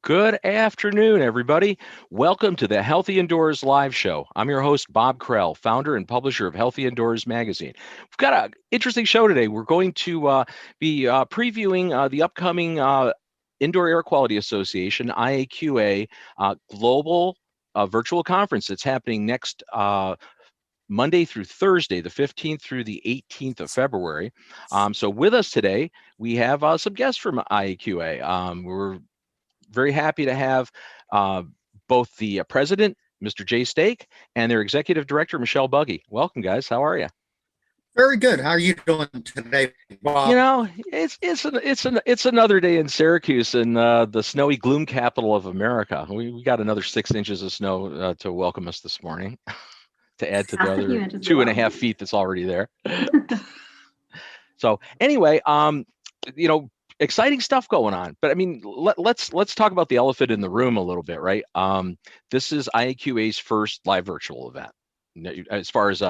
Good afternoon, everybody. Welcome to the Healthy Indoors Live Show. I'm your host, Bob Krell, founder and publisher of Healthy Indoors Magazine. We've got an interesting show today. We're going to be previewing the upcoming Indoor Air Quality Association, IAQA, global virtual conference that's happening next Monday through Thursday, the 15th through the 18th of February. So with us today, we have some guests from IAQA. We're very happy to have both the president, Mr. Jay Stake, and their executive director, Michele Buggy. Welcome, guys. How are you? Very good. How are you doing today, Bob? You know, it's another day in Syracuse, in the snowy gloom capital of America. We got another 6 inches of snow to welcome us this morning, to add to the other 2.5 feet that's already there. So anyway, you know, exciting stuff going on, but I mean, let's talk about the elephant in the room a little bit, right? This is IAQA's first live virtual event, as far as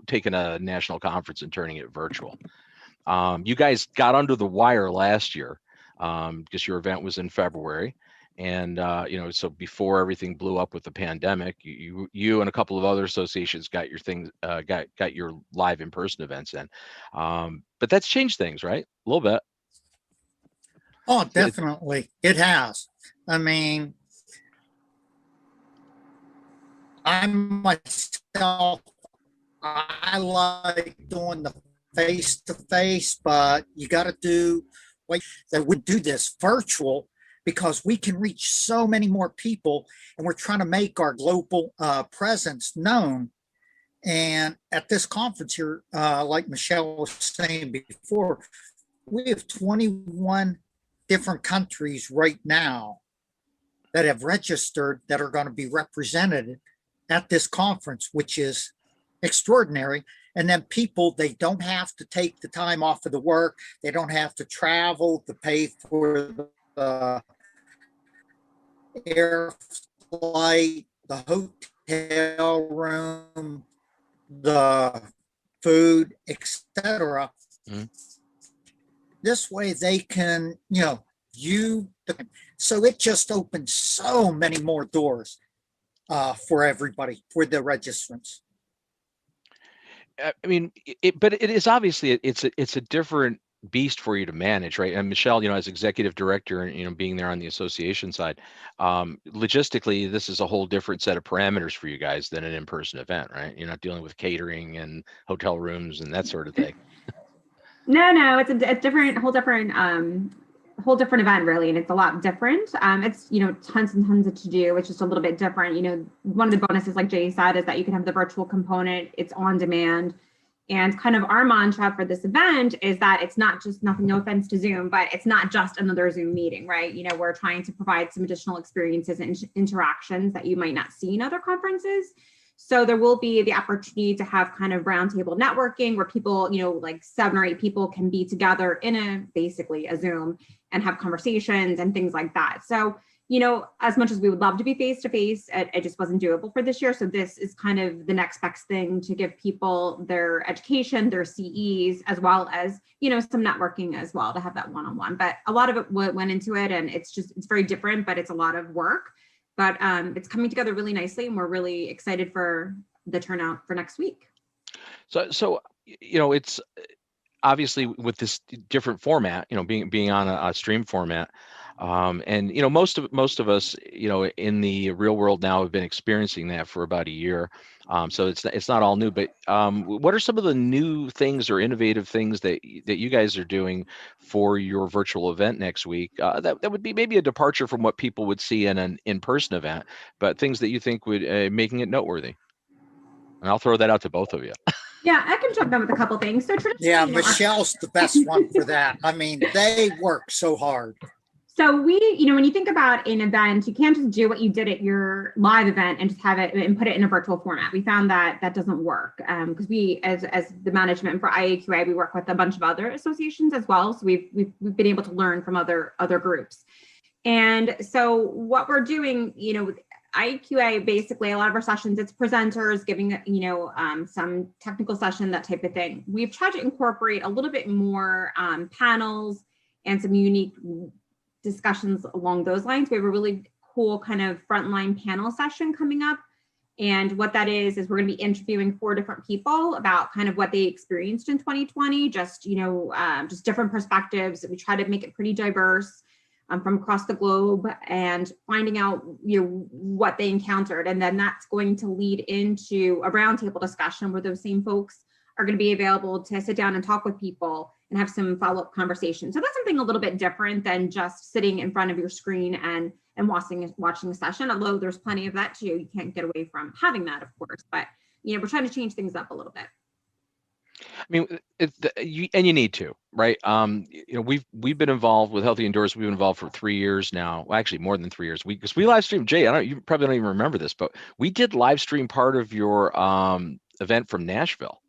taking a national conference and turning it virtual. You guys got under the wire last year because your event was in February, and you know, so before everything blew up with the pandemic, you and a couple of other associations got your things got your live in-person events in, but that's changed things, right? A little bit. Oh, definitely. It has. I mean, I myself, I like doing the face-to-face, but you got to do like that. We do this virtual because we can reach so many more people, and we're trying to make our global presence known. And at this conference here, like Michele was saying before, we have 21 different countries right now that have registered that are going to be represented at this conference, which is extraordinary. And then people, they don't have to take the time off of the work. They don't have to travel to pay for the air flight, the hotel room, the food, etc. Mm-hmm. This way they can, you know, so it just opens so many more doors for everybody, for the registrants. I mean, but it is obviously it's a different beast for you to manage, right? And Michele, you know, as executive director, and you know, being there on the association side, logistically, this is a whole different set of parameters for you guys than an in-person event, right? You're not dealing with catering and hotel rooms and that sort of thing. No, it's a different, whole different event, really, and it's a lot different. It's, you know, tons and tons to do. It's just a little bit different. You know, one of the bonuses, like Jay said, is that you can have the virtual component. It's on demand, and kind of our mantra for this event is that it's not just nothing. No offense to Zoom, but it's not just another Zoom meeting, right? You know, we're trying to provide some additional experiences and interactions that you might not see in other conferences. So there will be the opportunity to have kind of roundtable networking where people, you know, like 7 or 8 people can be together in basically a Zoom and have conversations and things like that. So, you know, as much as we would love to be face-to-face, it just wasn't doable for this year. So this is kind of the next best thing to give people their education, their CEs, as well as, you know, some networking as well to have that one-on-one. But a lot of it went into it, and it's very different, but it's a lot of work. But it's coming together really nicely, and we're really excited for the turnout for next week. So you know, it's obviously with this different format, you know, being on a stream format, and you know, most of us, you know, in the real world now have been experiencing that for about a year. So it's not all new, but what are some of the new things or innovative things that you guys are doing for your virtual event next week? That would be maybe a departure from what people would see in an in-person event, but things that you think would making it noteworthy. And I'll throw that out to both of you. Yeah, I can jump in with a couple things. So yeah, Michele's the best one for that. I mean, they work so hard. So when you think about an event, you can't just do what you did at your live event and just have it and put it in a virtual format. We found that doesn't work because we, as the management for IAQA, we work with a bunch of other associations as well. So we've been able to learn from other groups. And so what we're doing, with IAQA, basically a lot of our sessions, it's presenters giving, some technical session, that type of thing. We've tried to incorporate a little bit more panels and some unique discussions along those lines. We have a really cool kind of frontline panel session coming up. And what that is we're going to be interviewing 4 different people about kind of what they experienced in 2020, just different perspectives. We try to make it pretty diverse from across the globe and finding out, what they encountered. And then that's going to lead into a roundtable discussion where those same folks are going to be available to sit down and talk with people and have some follow-up conversations. So that's something a little bit different than just sitting in front of your screen and watching a session, although there's plenty of that too. You can't get away from having that, of course, but we're trying to change things up a little bit. I mean, you need to, right? We've been involved with Healthy Indoors. We've been involved for 3 years now. Well, actually, more than 3 years. Because we live streamed. Jay, you probably don't even remember this, but we did live stream part of your event from Nashville.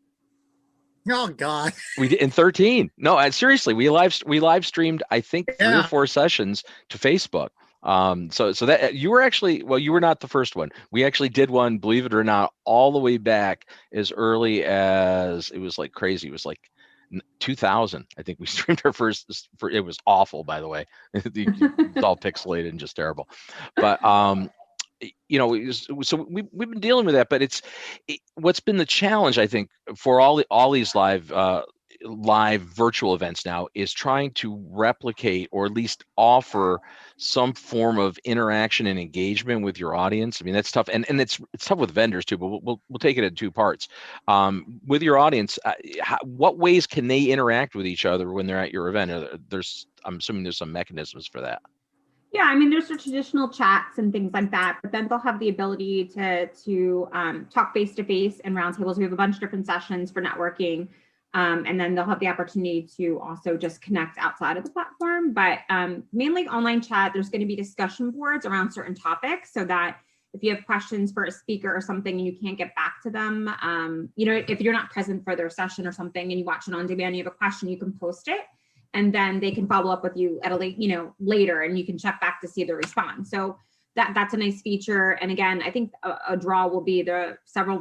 Oh God. We did in 13. No, seriously, we live streamed, I think, 3 or 4 sessions to Facebook. So that you were actually, well, you were not the first one. We actually did one, believe it or not, all the way back as early as, it was like crazy. It was like 2000. I think we streamed our first. It was awful, by the way. It's all pixelated and just terrible. But so we've been dealing with that. But what's been the challenge, I think, for all these live virtual events now is trying to replicate or at least offer some form of interaction and engagement with your audience. I mean, that's tough, and it's tough with vendors too, but we'll take it in 2 parts. With your audience, what ways can they interact with each other when they're at your event? I'm assuming there's some mechanisms for that. Yeah, I mean, there's the traditional chats and things like that, but then they'll have the ability to talk face to face and roundtables. We have a bunch of different sessions for networking. And then they'll have the opportunity to also just connect outside of the platform. But mainly online chat, there's going to be discussion boards around certain topics so that if you have questions for a speaker or something and you can't get back to them, if you're not present for their session or something and you watch it on demand, you have a question, you can post it and then they can follow up with you at later and you can check back to see the response. So that's a nice feature. And again, I think a draw will be the several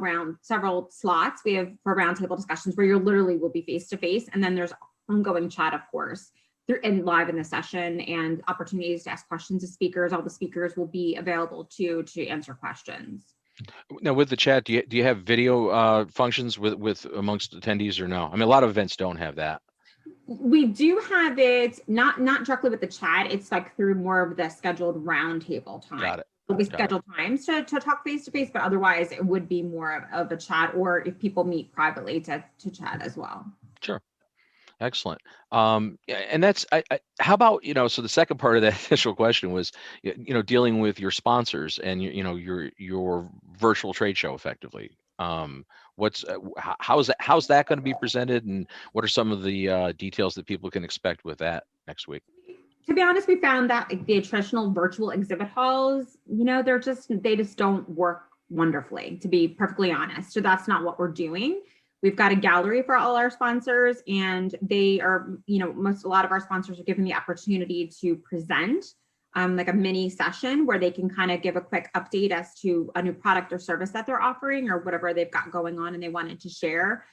slots we have for roundtable discussions where you literally will be face to face. And then there's ongoing chat, of course, and live in the session and opportunities to ask questions to speakers. All the speakers will be available to answer questions. Now, with the chat, do you have video functions with amongst attendees or no? I mean, a lot of events don't have that. We do have it, not directly with the chat. It's like through more of the scheduled roundtable time. Got it. It'll be scheduled times to talk face to face, but otherwise it would be more of a chat, or if people meet privately to chat as well. Sure. Excellent. And that's, how about, so the second part of that initial question was, dealing with your sponsors and, your virtual trade show effectively. How's that going to be presented, and what are some of the details that people can expect with that next week? To be honest, we found that the traditional virtual exhibit halls, they just don't work wonderfully, to be perfectly honest. So that's not what we're doing. We've got a gallery for all our sponsors, and they are, a lot of our sponsors are given the opportunity to present like a mini session where they can kind of give a quick update as to a new product or service that they're offering or whatever they've got going on and they wanted to share.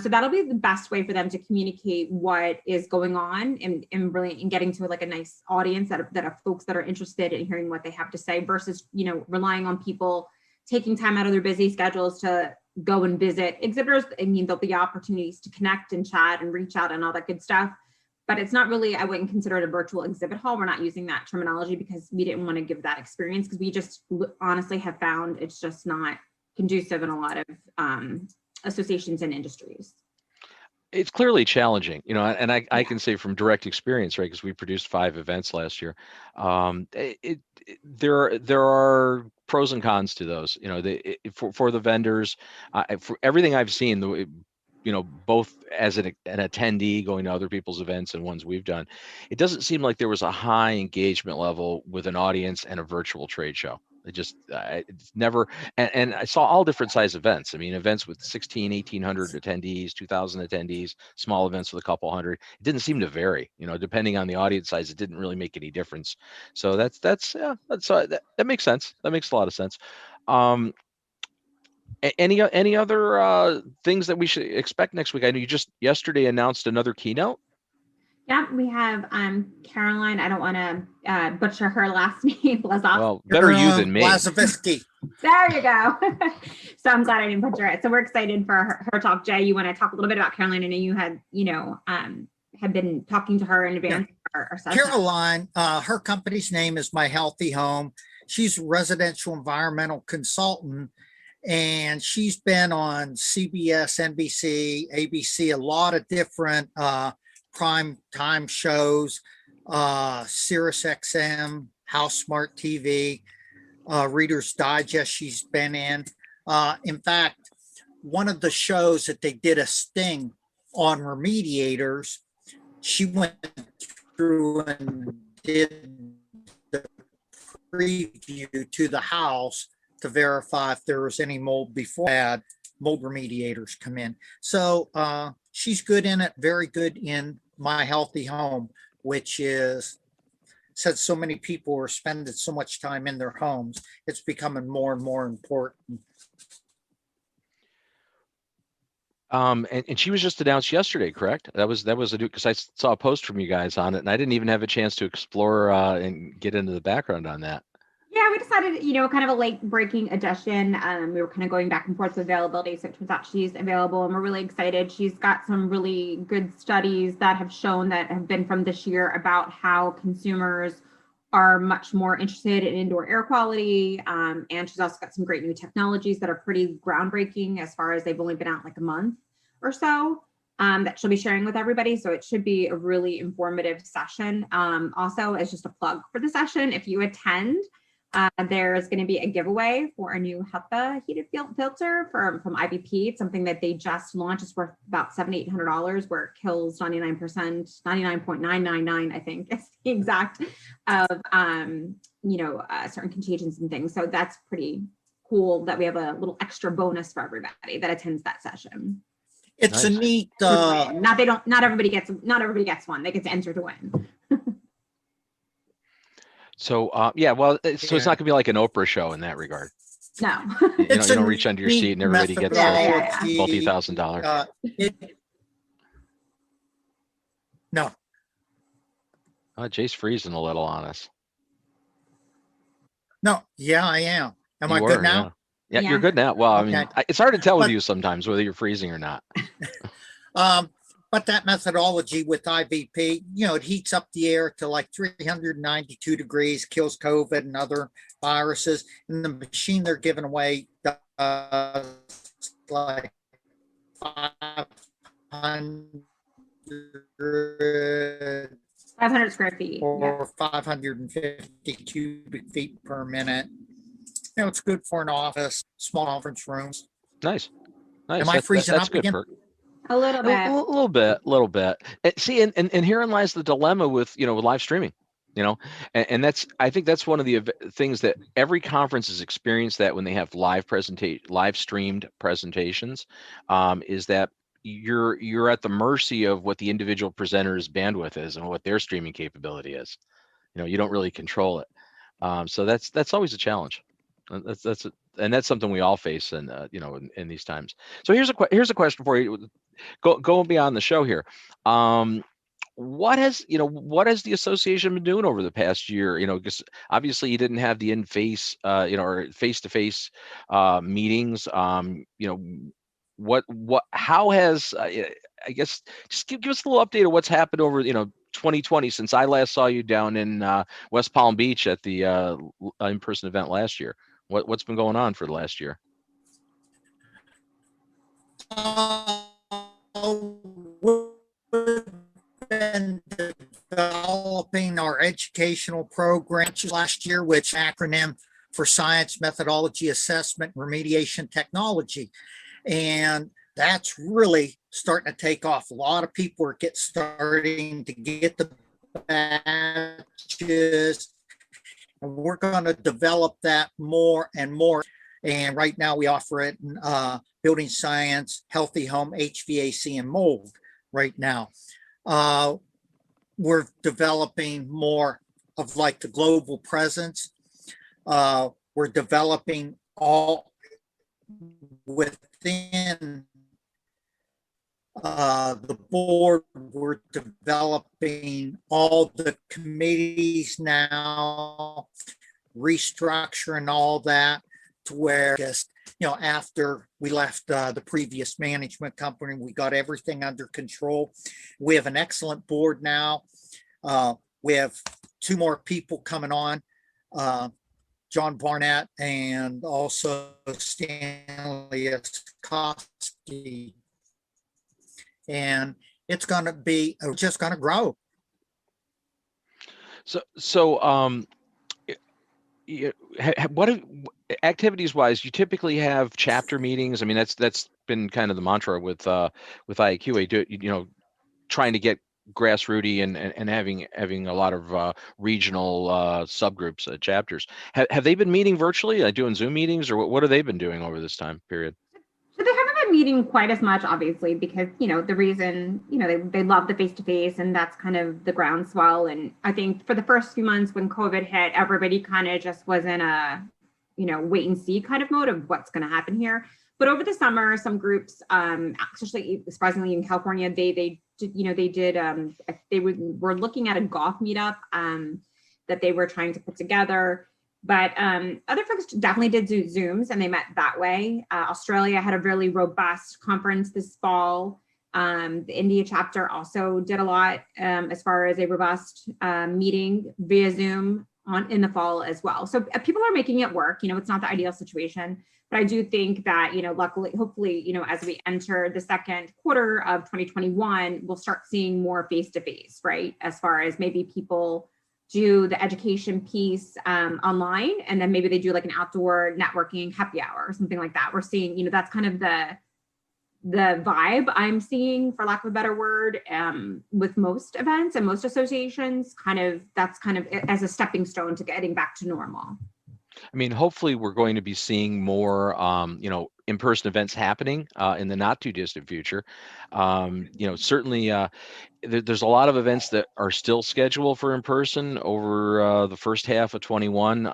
So that'll be the best way for them to communicate what is going on and really getting to like a nice audience that are folks that are interested in hearing what they have to say versus, relying on people taking time out of their busy schedules to go and visit exhibitors. I mean, there'll be opportunities to connect and chat and reach out and all that good stuff. But it's not really, I wouldn't consider it a virtual exhibit hall. We're not using that terminology because we didn't want to give that experience, because we just honestly have found it's just not conducive in a lot of associations and industries. It's clearly challenging, and I can say from direct experience, right? Because we produced 5 events last year. There are pros and cons to those, for the vendors. For everything I've seen, both as an attendee going to other people's events and ones we've done, it doesn't seem like there was a high engagement level with an audience and a virtual trade show. It's never, and I saw all different size events. I mean, events with 1,800 attendees, 2,000 attendees, small events with a couple hundred. It didn't seem to vary, depending on the audience size. It didn't really make any difference. So that makes sense. That makes a lot of sense. Any other things that we should expect next week? I know you just yesterday announced another keynote. Yeah, we have Caroline. I don't want to butcher her last name. Well, better you than me. Blazovsky. There you go. So I'm glad I didn't butcher it. So we're excited for her talk. Jay, you want to talk a little bit about Caroline? I know you had been talking to her in advance. Yeah. Our Caroline, her company's name is My Healthy Home. She's a residential environmental consultant, and she's been on CBS, NBC, ABC, a lot of different prime time shows, Sirius XM, House Smart TV, Reader's Digest she's been in. In fact, one of the shows that they did a sting on remediators, she went through and did the preview to the house to verify if there was any mold before had mold remediators come in. So she's good in it, very good in My Healthy Home, which is, since so many people are spending so much time in their homes, it's becoming more and more important. And she was just announced yesterday, correct? That was a new, because I saw a post from you guys on it, and I didn't even have a chance to explore and get into the background on that. Yeah, we decided, kind of a late breaking edition. We were kind of going back and forth with availability. So it turns out she's available, and we're really excited. She's got some really good studies that have shown, that have been from this year, about how consumers are much more interested in indoor air quality. And she's also got some great new technologies that are pretty groundbreaking, as far as they've only been out like a month or so, that she'll be sharing with everybody. So it should be a really informative session. Also, as just a plug for the session, if you attend, there's going to be a giveaway for a new HEPA heated filter from IVP. It's something that they just launched. It's worth about $700-800, where it kills 99.999, I think is the exact, of certain contagions and things. So that's pretty cool that we have a little extra bonus for everybody that attends that session. It's nice. A neat. Not everybody gets one. They get to enter to win. So so it's not gonna be like an Oprah show in that regard. No, you don't reach under your seat and everybody gets $multi-thousand. No. Jay's freezing a little on us. No, yeah, I am. Am I good now? Yeah, you're good now. Well, I mean, it's hard to tell with you sometimes whether you're freezing or not. But that methodology with IVP, it heats up the air to like 392 degrees, kills COVID and other viruses. And the machine they're giving away does like 500 square feet or 550 cubic feet per minute. It's good for an office, small conference rooms. Nice. Am I freezing up again? A little bit. A little bit. See, and herein lies the dilemma with with live streaming. And I think that's one of the things that every conference has experienced, that when they have live streamed presentations, is that you're at the mercy of what the individual presenter's bandwidth is and what their streaming capability is. You don't really control it. So that's always a challenge. That's something we all face in these times. So here's a question for you, going beyond the show here. What has the association been doing over the past year? Because obviously you didn't have the in-face or face-to-face meetings. How has I guess just give us a little update of what's happened over 2020 since I last saw you down in West Palm Beach at the in-person event last year. What's been going on for the last year? We've been developing our educational program last year, which acronym for Science, Methodology, Assessment, Remediation Technology. And that's really starting to take off. A lot of people are starting to get the badges, and we're going to develop that more and more. And right now we offer it in building science, healthy home, HVAC, and mold right now. We're developing more of like the global presence. We're developing all within the board. We're developing all the committees now, restructuring all that to where just, after we left the previous management company, we got everything under control. We have an excellent board now. We have 2 more people coming on, John Barnett and also Stanley Koski. And it's going to be just going to grow. What activities wise, you typically have chapter meetings? I mean, that's been kind of the mantra with IAQA, trying to get grassrooty and having a lot of regional subgroups, chapters. Have they been meeting virtually, doing Zoom meetings, or what have they been doing over this time period? So they haven't been meeting quite as much, obviously, because, the reason, they love the face-to-face, and that's kind of the groundswell. And I think for the first few months when COVID hit, everybody kind of just was in a, wait and see kind of mode of what's going to happen here. But over the summer, some groups, especially surprisingly in California, they were looking at a golf meetup that they were trying to put together. But other folks definitely did do Zooms, and they met that way. Australia had a really robust conference this fall. The India chapter also did a lot as far as a robust meeting via Zoom in the fall as well. So people are making it work. It's not the ideal situation, but I do think that, luckily, hopefully, as we enter the second quarter of 2021, we'll start seeing more face-to-face, right? As far as maybe people do the education piece online, and then maybe they do like an outdoor networking happy hour or something like that. We're seeing, that's kind of the vibe I'm seeing, for lack of a better word, with most events and most associations. That's kind of as a stepping stone to getting back to normal. I mean, hopefully we're going to be seeing more, in-person events happening in the not too distant future. Certainly there's a lot of events that are still scheduled for in-person over the first half of 21.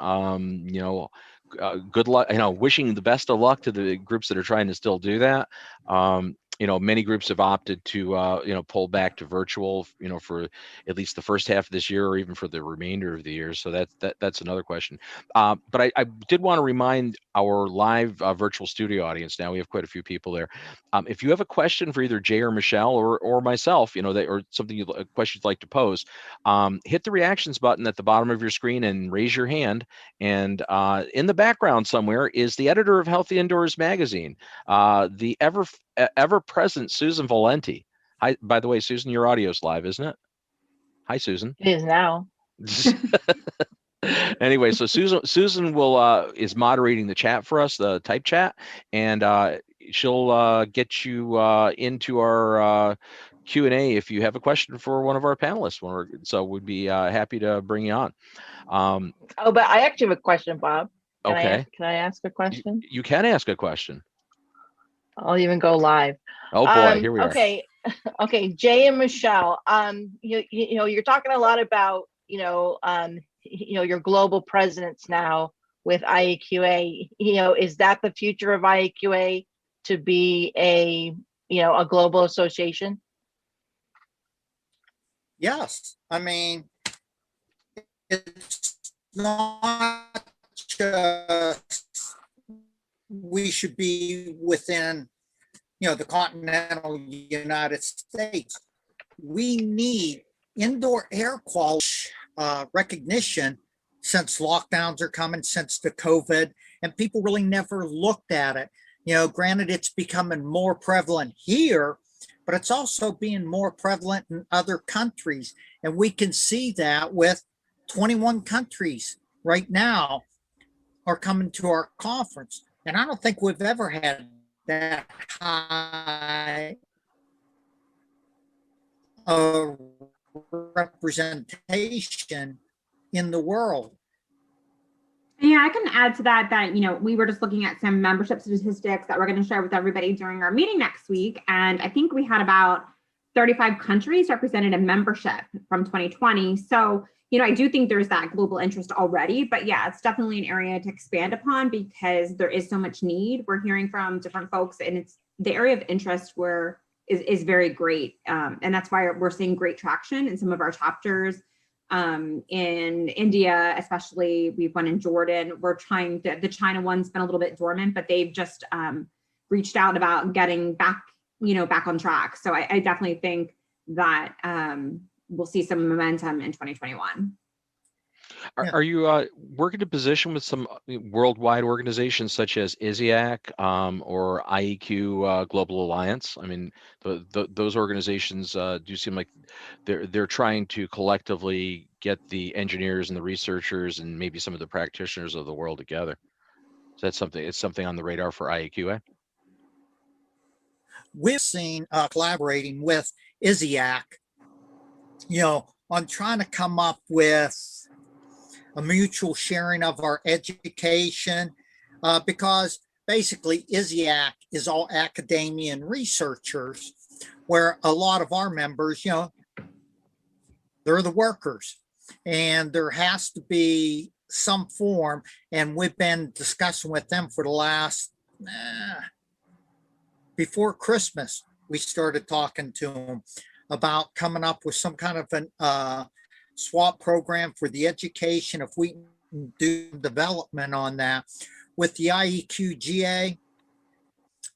Good luck, wishing the best of luck to the groups that are trying to still do that. Many groups have opted to, pull back to virtual, for at least the first half of this year, or even for the remainder of the year. So that's another question. But I did want to remind our live virtual studio audience. Now we have quite a few people there. If you have a question for either Jay or Michele or myself, or something a question you'd like to pose, hit the reactions button at the bottom of your screen and raise your hand. And in the background somewhere is the editor of Healthy Indoors magazine, the ever-present Susan Valenti. Hi, by the way, Susan, your audio's live, isn't it? Hi, Susan. It is now. Anyway, so Susan will is moderating the chat for us, the type chat, and she'll get you into our Q&A if you have a question for one of our panelists. So we'd be happy to bring you on. But I actually have a question, Bob. Can I ask a question? You can ask a question. I'll even go live. Oh boy, here we are. Okay, Jay and Michele. You're talking a lot about your global presence now with IAQA. Is that the future of IAQA, to be a global association? Yes, I mean, it's not just we should be within, the continental United States. We need indoor air quality recognition, since lockdowns are coming, since the COVID, and people really never looked at it. Granted, it's becoming more prevalent here, but it's also being more prevalent in other countries. And we can see that with 21 countries right now are coming to our conference. And I don't think we've ever had that high a representation in the world. Yeah, I can add to that we were just looking at some membership statistics that we're going to share with everybody during our meeting next week. And I think we had about 35 countries represented in membership from 2020. So, I do think there's that global interest already, but yeah, it's definitely an area to expand upon because there is so much need. We're hearing from different folks, and it's the area of interest is very great. And that's why we're seeing great traction in some of our chapters. In India, especially, we've one in Jordan. We're trying to, the China one's been a little bit dormant, but they've just reached out about getting back on track. So I definitely think that we'll see some momentum in 2021. Are you working to position with some worldwide organizations such as ISIAC or IAQ Global Alliance? I mean, those organizations do seem like they're trying to collectively get the engineers and the researchers and maybe some of the practitioners of the world together. Is that something? It's something on the radar for IAQA? We've seen collaborating with ISIAC, on trying to come up with a mutual sharing of our education, because basically ISIAC is all academia and researchers, where a lot of our members, they're the workers, and there has to be some form, and we've been discussing with them for the last, before Christmas, we started talking to them about coming up with some kind of an swap program for the education, if we can do development on that. With the IEQGA,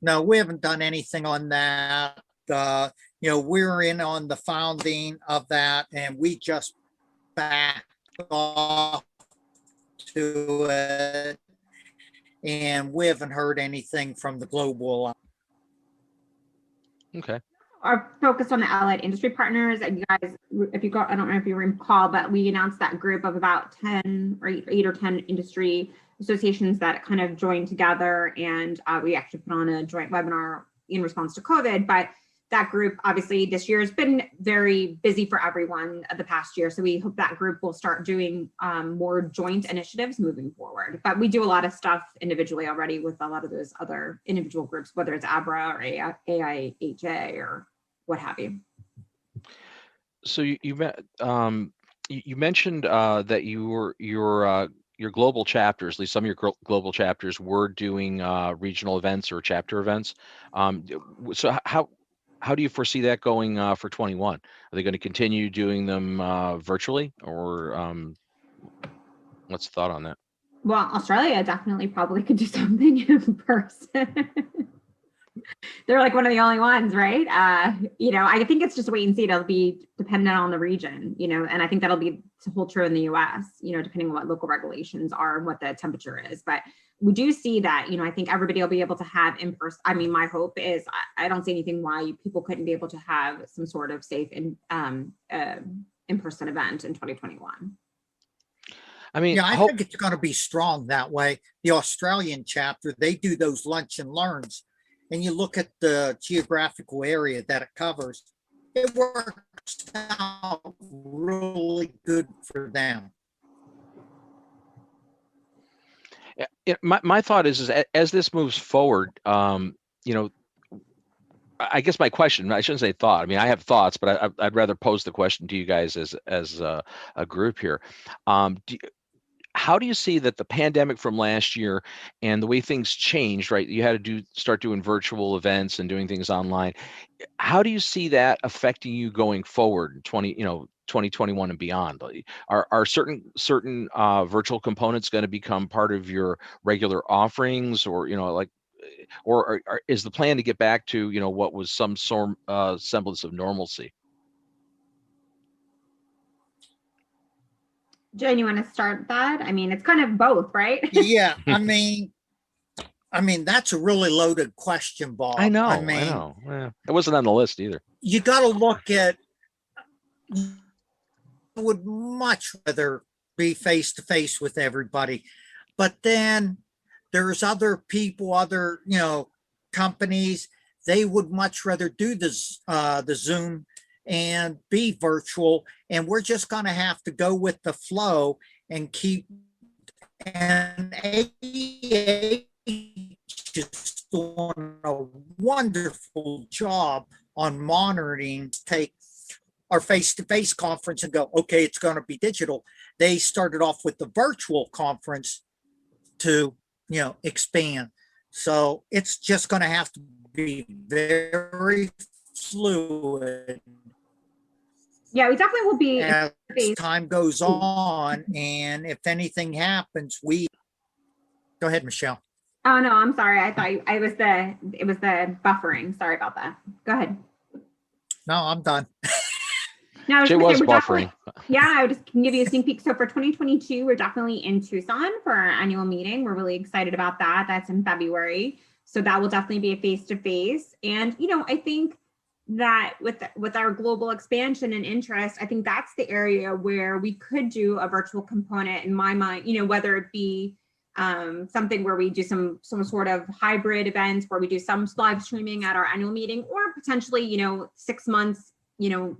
no, we haven't done anything on that. We're in on the founding of that, and we just backed off to it, and we haven't heard anything from the Global. Okay. Are focused on the allied industry partners. And you guys, if you go, I don't know if you recall, but we announced that group of about 10 or 8 or 10 industry associations that kind of joined together, and we actually put on a joint webinar in response to COVID. But that group, obviously, this year has been very busy for everyone the past year. So we hope that group will start doing more joint initiatives moving forward. But we do a lot of stuff individually already with a lot of those other individual groups, whether it's ABRA or AIHA or what have you. So you mentioned that your global chapters, at least some of your global chapters, were doing regional events or chapter events. So how do you foresee that going for 21? Are they going to continue doing them virtually, or what's the thought on that? Well, Australia definitely probably could do something in person. They're like one of the only ones, right? I think it's just wait and see. It'll be dependent on the region, and I think that'll be to hold true in the US, depending on what local regulations are and what the temperature is. But we do see that, I think everybody will be able to have in person. I mean, my hope is I don't see anything why people couldn't be able to have some sort of safe in-person event in 2021. I mean, I think it's going to be strong that way. The Australian chapter, they do those lunch and learns, and you look at the geographical area that it covers, it works out really good for them. My thought is as this moves forward, I guess my question, I shouldn't say thought. I mean, I have thoughts, but I'd rather pose the question to you guys as a group here. How do you see that the pandemic from last year and the way things changed, right? You had to start doing virtual events and doing things online. How do you see that affecting you going forward in 2021 and beyond? Are certain virtual components going to become part of your regular offerings, or is the plan to get back to what was some semblance of normalcy? Jen, you want to start that? I mean, it's kind of both, right? Yeah, I mean, that's a really loaded question, Bob. I know. Yeah, it wasn't on the list either. You got to look at, I would much rather be face to face with everybody, but then there's other people, companies, they would much rather do the Zoom and be virtual. And we're just going to have to go with the flow and keep. And AEA just doing a wonderful job on monitoring. Take our face-to-face conference and go, okay, it's going to be digital. They started off with the virtual conference to, expand. So it's just going to have to be very fluid. Yeah, we definitely will be as time goes on, and if anything happens, go ahead, Michelle. Oh no, I'm sorry. I thought it was the buffering. Sorry about that. Go ahead. No, I'm done. No, Jay was buffering. Yeah, I just can give you a sneak peek. So for 2022, we're definitely in Tucson for our annual meeting. We're really excited about that. That's in February. So that will definitely be a face-to-face. And, I think that with our global expansion and interest, I think that's the area where we could do a virtual component in my mind, whether it be something where we do some sort of hybrid events where we do some live streaming at our annual meeting, or potentially, 6 months,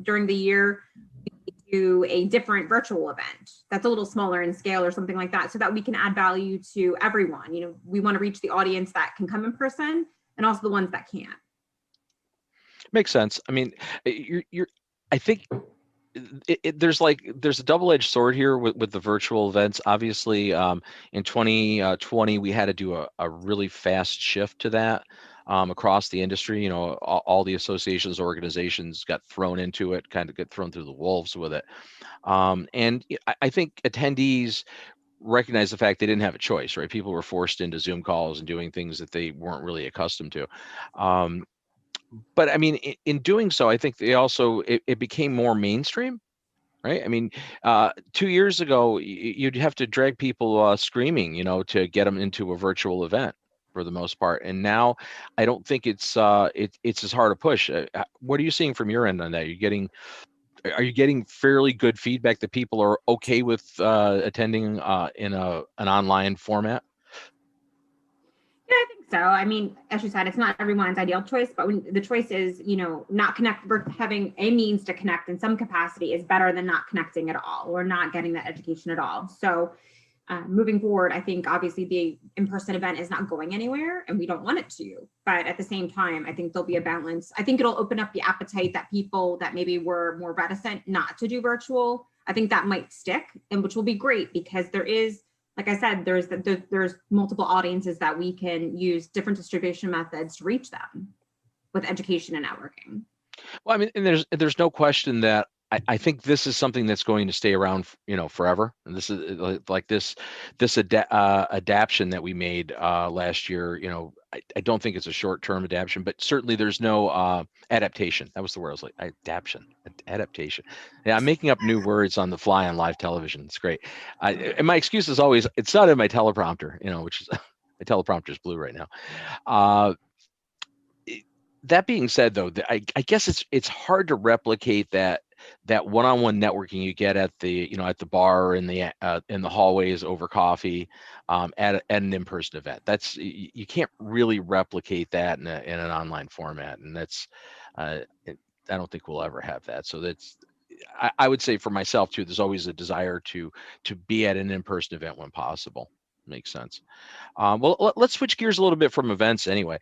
during the year, we do a different virtual event that's a little smaller in scale or something like that, so that we can add value to everyone. We want to reach the audience that can come in person and also the ones that can't. Makes sense. I mean, I think there's a double-edged sword here with the virtual events. Obviously, in 2020, we had to do a really fast shift to that across the industry. All the associations, organizations got thrown into it, kind of get thrown through the wolves with it. And I think attendees recognize the fact they didn't have a choice, right? People were forced into Zoom calls and doing things that they weren't really accustomed to. But I mean, in doing so, I think they also, it became more mainstream, right? I mean, 2 years ago, you'd have to drag people screaming, to get them into a virtual event for the most part. And now I don't think it's as hard a push. What are you seeing from your end on that? Are you getting fairly good feedback that people are okay with attending in an online format? Yeah, I think so. I mean, as you said, it's not everyone's ideal choice, but when the choice is, not having a means to connect in some capacity is better than not connecting at all or not getting that education at all. So moving forward, I think obviously the in-person event is not going anywhere and we don't want it to, but at the same time, I think there'll be a balance. I think it'll open up the appetite that people that maybe were more reticent not to do virtual, I think that might stick, and which will be great because there is, like I said, there's multiple audiences that we can use different distribution methods to reach them with education and networking. Well, I mean, and there's no question that I think this is something that's going to stay around, forever. And this is like this adaptation that we made last year. I don't think it's a short-term adaptation, but certainly there's no adaptation. That was the word. I was like, adaptation. Yeah, I'm making up new words on the fly on live television. It's great. And my excuse is always, it's not in my teleprompter, which is my teleprompter is blue right now. That being said, though, I guess it's hard to replicate that one-on-one networking you get at the at the bar or in the hallways over coffee at an in-person event. That's, you can't really replicate that in an online format, and that's I don't think we'll ever have that. So that's, I would say for myself too, there's always a desire to be at an in-person event when possible. Makes sense. Well, let's switch gears a little bit from events anyway.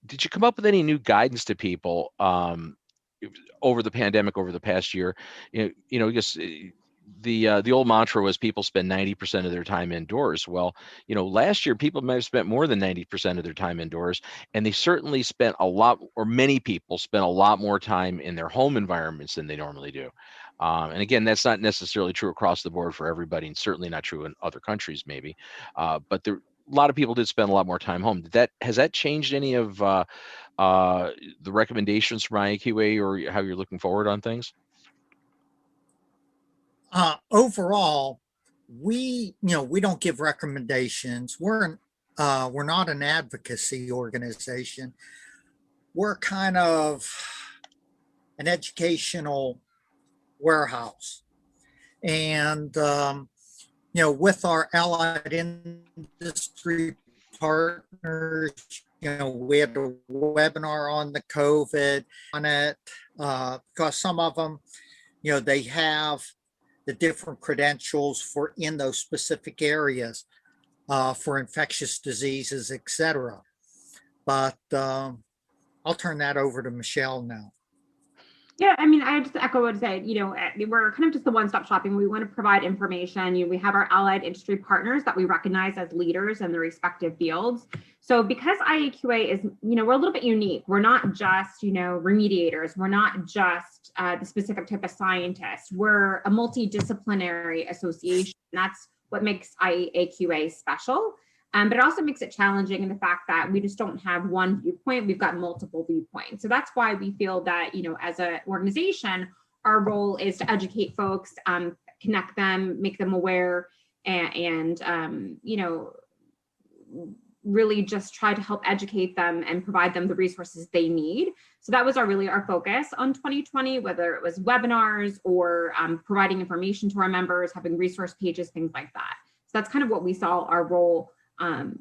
Did you come up with any new guidance to people over the pandemic, over the past year? Just the old mantra was people spend 90% of their time indoors. Well, last year people might have spent more than 90% of their time indoors, and they certainly spent many people spent a lot more time in their home environments than they normally do. And again, that's not necessarily true across the board for everybody, and certainly not true in other countries, maybe. But a lot of people did spend a lot more time home. Has that changed any of the recommendations from IAQA or how you're looking forward on things? Overall, we don't give recommendations. We're not an advocacy organization. We're kind of an educational warehouse, and with our allied industry partners. We had a webinar on the COVID on it because some of them, they have the different credentials for in those specific areas for infectious diseases, etc. But I'll turn that over to Michele now. Yeah, I mean, I just echo what I said, we're kind of just the one-stop shopping. We want to provide information. We have our allied industry partners that we recognize as leaders in the respective fields. So because IAQA is, we're a little bit unique. We're not just, remediators. We're not just the specific type of scientist. We're a multidisciplinary association. That's what makes IAQA special. But it also makes it challenging in the fact that we just don't have one viewpoint. We've got multiple viewpoints. So that's why we feel that, as an organization, our role is to educate folks, connect them, make them aware, and really just try to help educate them and provide them the resources they need. So that was our focus on 2020, whether it was webinars or providing information to our members, having resource pages, things like that. So that's kind of what we saw our role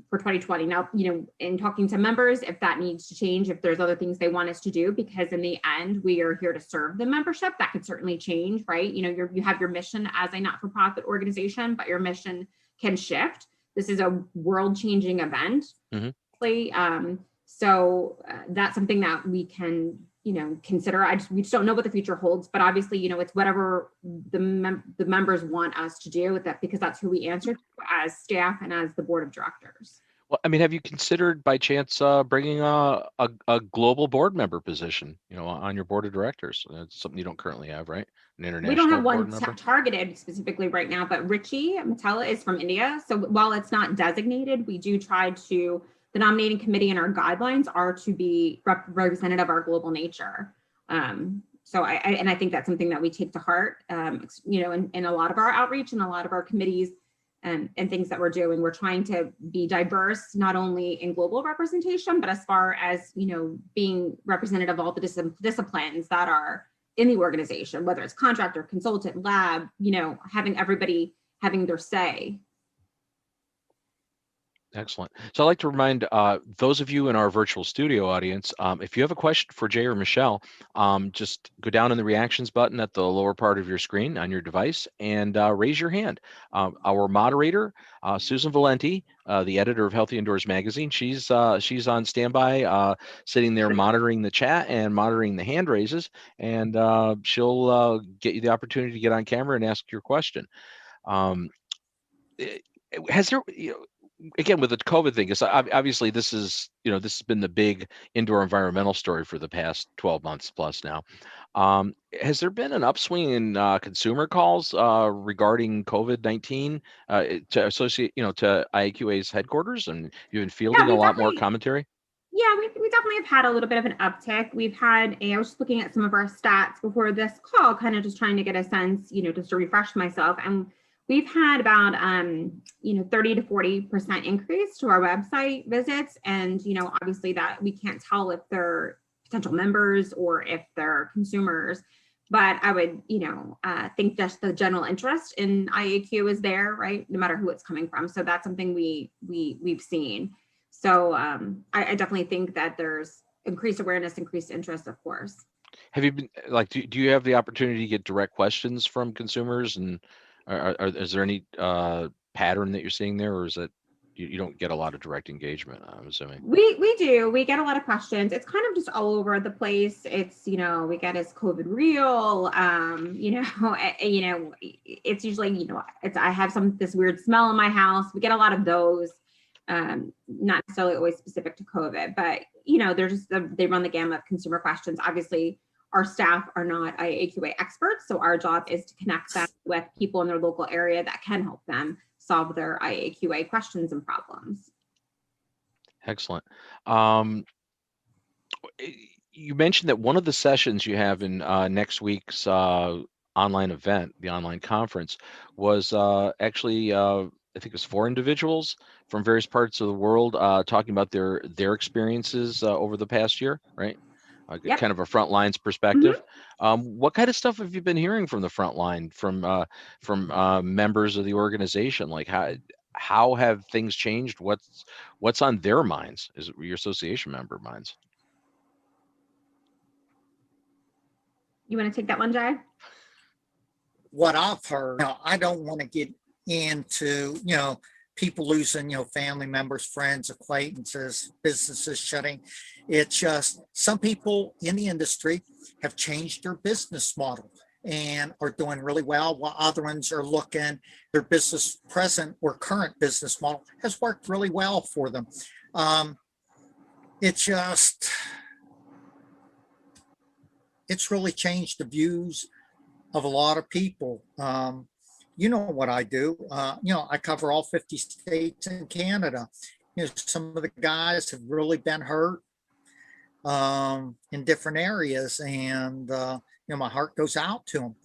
for 2020. Now, in talking to members, if that needs to change, if there's other things they want us to do, because in the end, we are here to serve the membership, that could certainly change, right? You have your mission as a not-for-profit organization, but your mission can shift. This is a world-changing event. Mm-hmm. So that's something that we can, consider. We just don't know what the future holds, but obviously, it's whatever the members want us to do with that, because that's who we answer to as staff and as the board of directors. Well, I mean, have you considered by chance bringing a global board member position, on your board of directors? That's something you don't currently have, right? An international. We don't have one targeted specifically right now, but Richie Matella is from India. So while it's not designated, we do try to. The nominating committee and our guidelines are to be representative of our global nature. So I think that's something that we take to heart, in a lot of our outreach and a lot of our committees and things that we're doing. We're trying to be diverse, not only in global representation, but as far as, being representative of all the disciplines that are in the organization, whether it's contractor, consultant, lab, having everybody having their say. Excellent. So I'd like to remind those of you in our virtual studio audience, if you have a question for Jay or Michele, just go down in the reactions button at the lower part of your screen on your device and raise your hand. Our moderator, Susan Valenti, the editor of Healthy Indoors Magazine, she's on standby, sitting there monitoring the chat and monitoring the hand raises, and she'll get you the opportunity to get on camera and ask your question. Has there, again, with the COVID thing, because obviously this has been the big indoor environmental story for the past 12 months plus now. Has there been an upswing in consumer calls regarding COVID-19 to associate, to IAQA's headquarters, and you've been fielding a lot more commentary? Yeah, we definitely have had a little bit of an uptick. We've had I was just looking at some of our stats before this call, kind of just trying to get a sense, just to refresh myself. And we've had about 30 to 40% increase to our website visits, and obviously that we can't tell if they're potential members or if they're consumers, but I would think just the general interest in IAQ is there, right? No matter who it's coming from. So that's something we've seen. So I definitely think that there's increased awareness, increased interest, of course. Have you been do you have the opportunity to get direct questions from consumers, and is there any pattern that you're seeing there, or is it you don't get a lot of direct engagement, I'm assuming? We do. We get a lot of questions. It's kind of just all over the place. It's, we get, is COVID real? It's usually, I have this weird smell in my house. We get a lot of those, not necessarily always specific to COVID, but, they're just, they run the gamut of consumer questions. Obviously, our staff are not IAQA experts, so our job is to connect them with people in their local area that can help them solve their IAQA questions and problems. Excellent. You mentioned that one of the sessions you have in next week's online event, the online conference, was actually, I think it was 4 individuals from various parts of the world talking about their experiences over the past year, right? Yep. Kind of a front lines perspective. Mm-hmm. What kind of stuff have you been hearing from the front line, from members of the organization? Like, how have things changed? What's on their minds, is your association member minds? You want to take that one, Jay? What I've heard, I don't want to get into, people losing, family members, friends, acquaintances, businesses shutting. It's just some people in the industry have changed their business model and are doing really well, while other ones are looking, their business present or current business model has worked really well for them. It's really changed the views of a lot of people. You know what I do. I cover all 50 states and Canada. Some of the guys have really been hurt in different areas, and my heart goes out to them.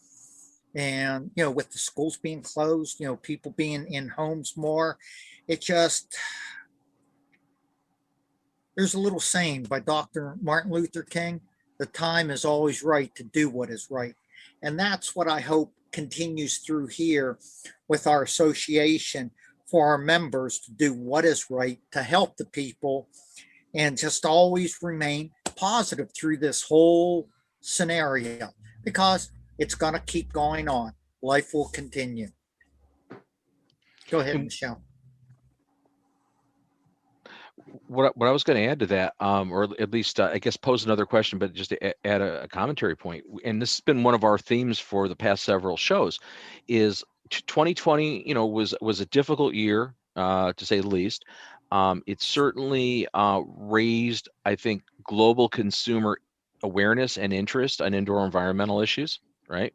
And with the schools being closed, people being in homes more, it just, there's a little saying by Dr. Martin Luther King: the time is always right to do what is right. And that's what I hope continues through here with our association, for our members to do what is right, to help the people, and just always remain positive through this whole scenario, because it's going to keep going on. Life will continue. Go ahead, Michele. What I was going to add to that, or at least I guess pose another question, but just to add a commentary point, and this has been one of our themes for the past several shows, is 2020, was a difficult year, to say the least. It certainly raised, I think, global consumer awareness and interest on indoor environmental issues, right?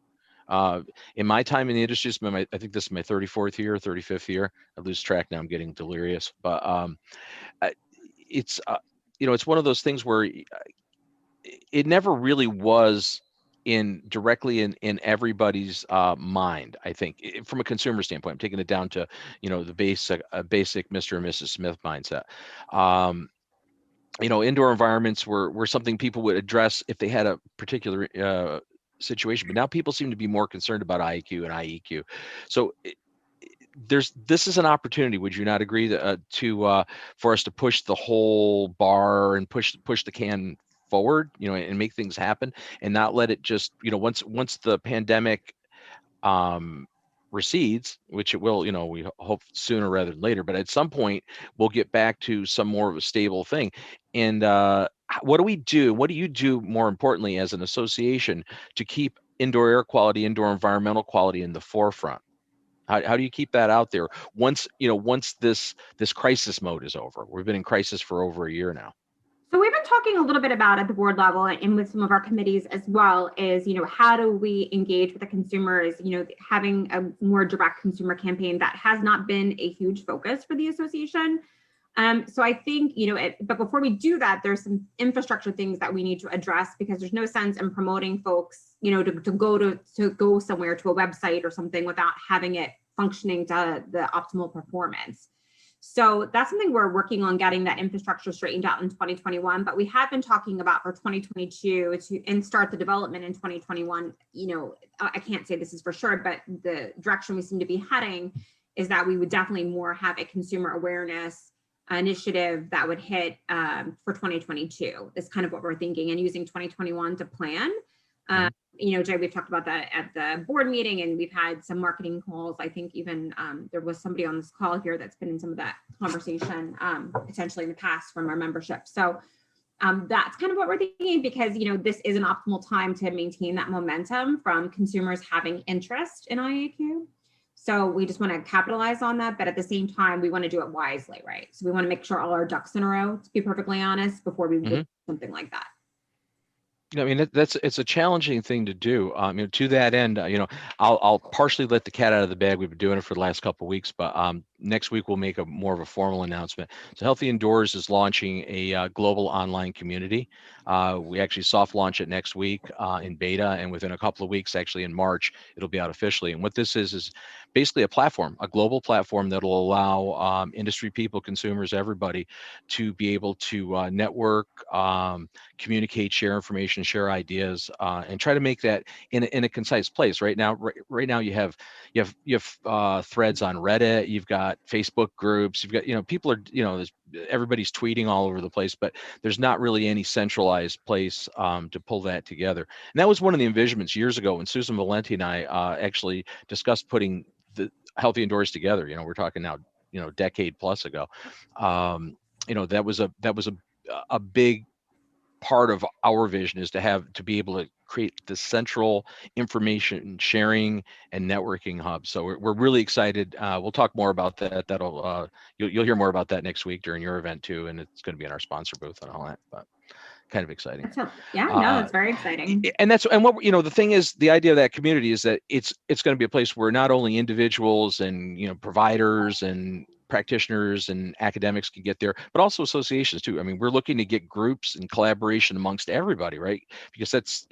In my time in the industry, I think this is my 34th year, 35th year. I lose track now. I'm getting delirious, but it's it's one of those things where it never really was directly in everybody's mind. I think from a consumer standpoint, I'm taking it down to the basic Mr. and Mrs. Smith mindset. Indoor environments were something people would address if they had a particular situation, but now people seem to be more concerned about IAQ and IEQ. So this is an opportunity. Would you not agree that for us to push the whole bar and push the can forward, and make things happen, and not let it just, once the pandemic recedes, which it will, we hope sooner rather than later, but at some point we'll get back to some more of a stable thing. And what do we do? What do you do, more importantly, as an association, to keep indoor air quality, indoor environmental quality in the forefront? How do you keep that out there once this crisis mode is over? We've been in crisis for over a year now. So we've been talking a little bit about at the board level and with some of our committees as well, is, how do we engage with the consumers, having a more direct consumer campaign that has not been a huge focus for the association. So I think, but before we do that, there's some infrastructure things that we need to address, because there's no sense in promoting folks, to go somewhere to a website or something without having it functioning to the optimal performance. So that's something we're working on, getting that infrastructure straightened out in 2021, but we have been talking about for 2022 and start the development in 2021. I can't say this is for sure, but the direction we seem to be heading is that we would definitely more have a consumer awareness initiative that would hit for 2022. That's kind of what we're thinking, and using 2021 to plan. Jay, we've talked about that at the board meeting, and we've had some marketing calls. I think even there was somebody on this call here that's been in some of that conversation potentially in the past from our membership. So that's kind of what we're thinking, because this is an optimal time to maintain that momentum from consumers having interest in IAQ. So we just want to capitalize on that, but at the same time, we want to do it wisely, right? So we want to make sure all our ducks in a row, to be perfectly honest, before we do something like that. I mean, it's a challenging thing to do. To that end, I'll partially let the cat out of the bag. We've been doing it for the last couple of weeks, but next week we'll make more of a formal announcement. So Healthy Indoors is launching a global online community. We actually soft launch it next week in beta, and within a couple of weeks, actually in March, it'll be out officially. And what this is basically a platform, a global platform that'll allow industry people, consumers, everybody to be able to network, communicate, share information, share ideas, and try to make that in a concise place. Right now, you have threads on Reddit, you've got Facebook groups, you've got, people are, everybody's tweeting all over the place, but there's not really any centralized place to pull that together. And that was one of the envisionments years ago when Susan Valenti and I actually discussed putting the Healthy Indoors together. We're talking now, decade plus ago. That was a big part of our vision, is to be able to create the central information sharing and networking hub. So we're really excited. We'll talk more about that. You'll hear more about that next week during your event too, and it's going to be in our sponsor booth and all that. But kind of exciting. That's very exciting. And what the thing is, the idea of that community is that it's going to be a place where not only individuals and providers and practitioners and academics can get there, but also associations too. I mean, we're looking to get groups and collaboration amongst everybody, right? Because that's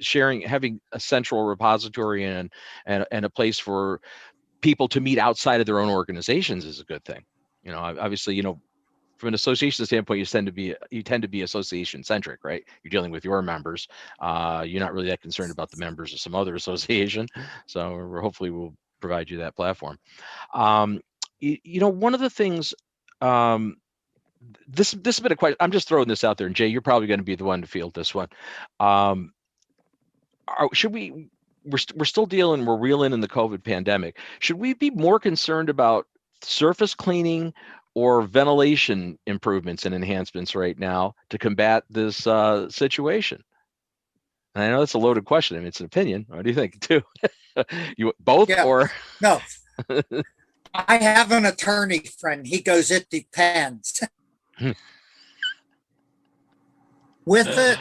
having a central repository and a place for people to meet outside of their own organizations is a good thing. Obviously, from an association standpoint, you tend to be association centric, right? You're dealing with your members. You're not really that concerned about the members of some other association. So hopefully we'll provide you that platform. One of the things, this has been a question. I'm just throwing this out there, and Jay, you're probably going to be the one to field this one. We're still we're reeling in the COVID pandemic. Should we be more concerned about surface cleaning or ventilation improvements and enhancements right now to combat this situation? And I know that's a loaded question, and it's an opinion. What do you think, too? You both, or no? I have an attorney friend. He goes, it depends. With it,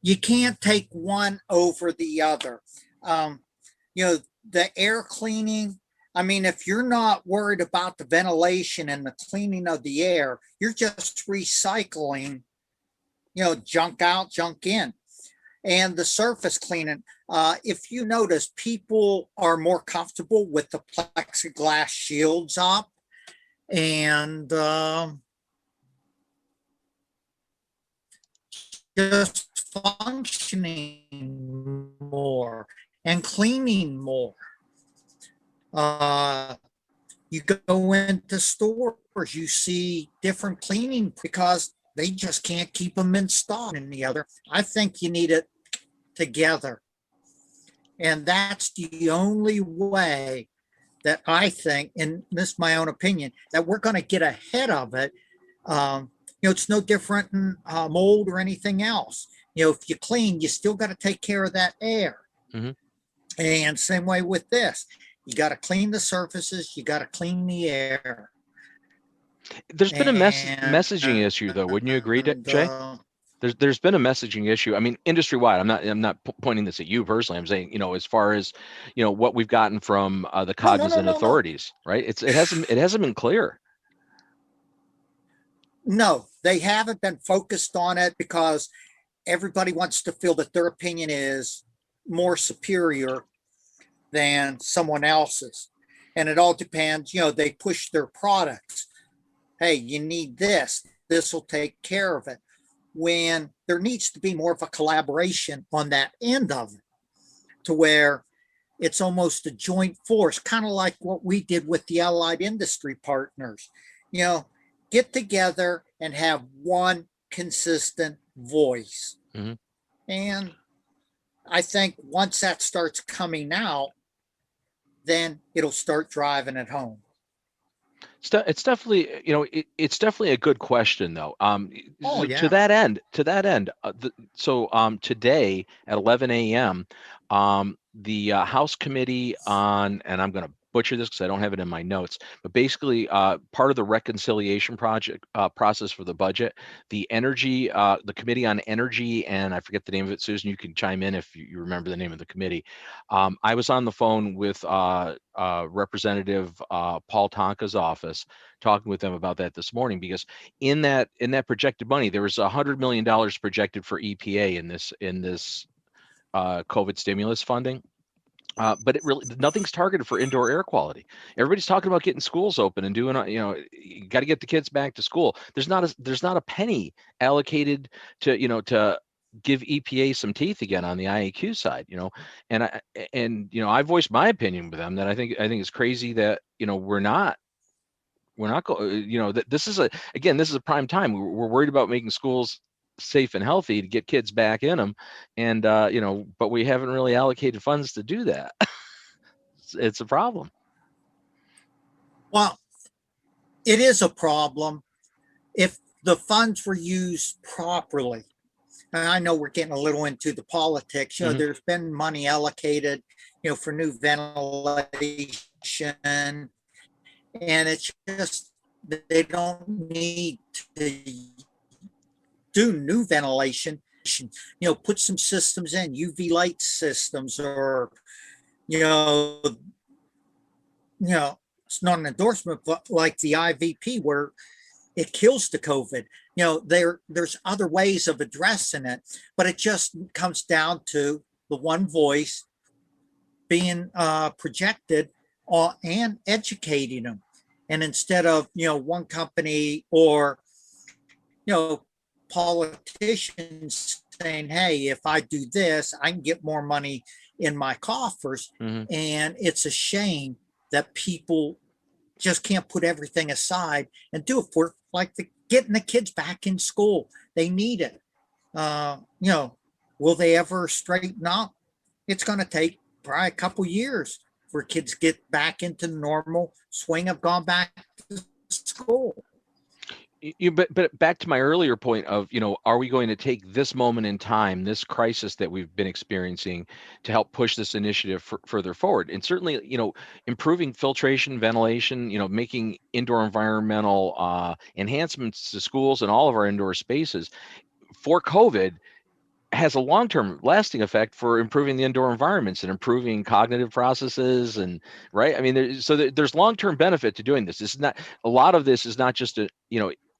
you can't take one over the other. The air cleaning, I mean, if you're not worried about the ventilation and the cleaning of the air, you're just recycling, junk out, junk in. And the surface cleaning, if you notice, people are more comfortable with the plexiglass shields up and just functioning more and cleaning more. You go into stores, you see different cleaning because they just can't keep them in stock in the other. I think you need it together. And that's the only way that I think, and this is my own opinion, that we're going to get ahead of it. It's no different than mold or anything else. If you clean, you still got to take care of that air. Mm-hmm. And same way with this. You got to clean the surfaces. You got to clean the air. There's been a messaging issue, though. Wouldn't you agree, Jay? There's been a messaging issue. I mean, industry wide. I'm not pointing this at you personally. I'm saying, as far as what we've gotten from the cognizant authorities, right? It hasn't been clear. No, they haven't been focused on it because everybody wants to feel that their opinion is more superior than someone else's. And it all depends, they push their products. Hey, you need this. This will take care of it. When there needs to be more of a collaboration on that end of it, to where it's almost a joint force, kind of like what we did with the allied industry partners. Get together and have one consistent voice. Mm-hmm. And I think once that starts coming out, then it'll start driving it home. It's definitely, it's definitely a good question, though. Yeah. To that end, today at 11 a.m., the House Committee on, and I'm going to butcher this because I don't have it in my notes, but basically part of the reconciliation process for the budget, the Committee on Energy, and I forget the name of it, Susan, you can chime in if you remember the name of the committee. I was on the phone with Representative Paul Tonka's office, talking with them about that this morning, because in that projected money, there was $100 million projected for EPA in this COVID stimulus funding. But it really, nothing's targeted for indoor air quality. Everybody's talking about getting schools open and doing, you got to get the kids back to school. There's not a penny allocated to give EPA some teeth again on the IAQ side, I voiced my opinion with them that I think it's crazy that, we're not going, that this is a prime time. We're worried about making schools safe and healthy to get kids back in them, and but we haven't really allocated funds to do that. It's a problem. Well, it is a problem if the funds were used properly. And I know we're getting a little into the politics. There's been money allocated, for new ventilation, and it's just they don't need to do new ventilation. Put some systems in, UV light systems, or it's not an endorsement, but like the IVP where it kills the COVID. There's other ways of addressing it, but it just comes down to the one voice being projected and educating them. And instead of, one company or, politicians saying, hey, if I do this, I can get more money in my coffers. And it's a shame that people just can't put everything aside and do it for getting the kids back in school. They need it. Will they ever straighten up? It's going to take probably a couple years for kids get back into the normal swing of gone back to school. But back to my earlier point of, are we going to take this moment in time, this crisis that we've been experiencing, to help push this initiative further forward? And certainly, improving filtration, ventilation, making indoor environmental enhancements to schools and all of our indoor spaces for COVID has a long-term lasting effect for improving the indoor environments and improving cognitive processes, and right. I mean, there's long-term benefit to doing this. It's not, a lot of this is not just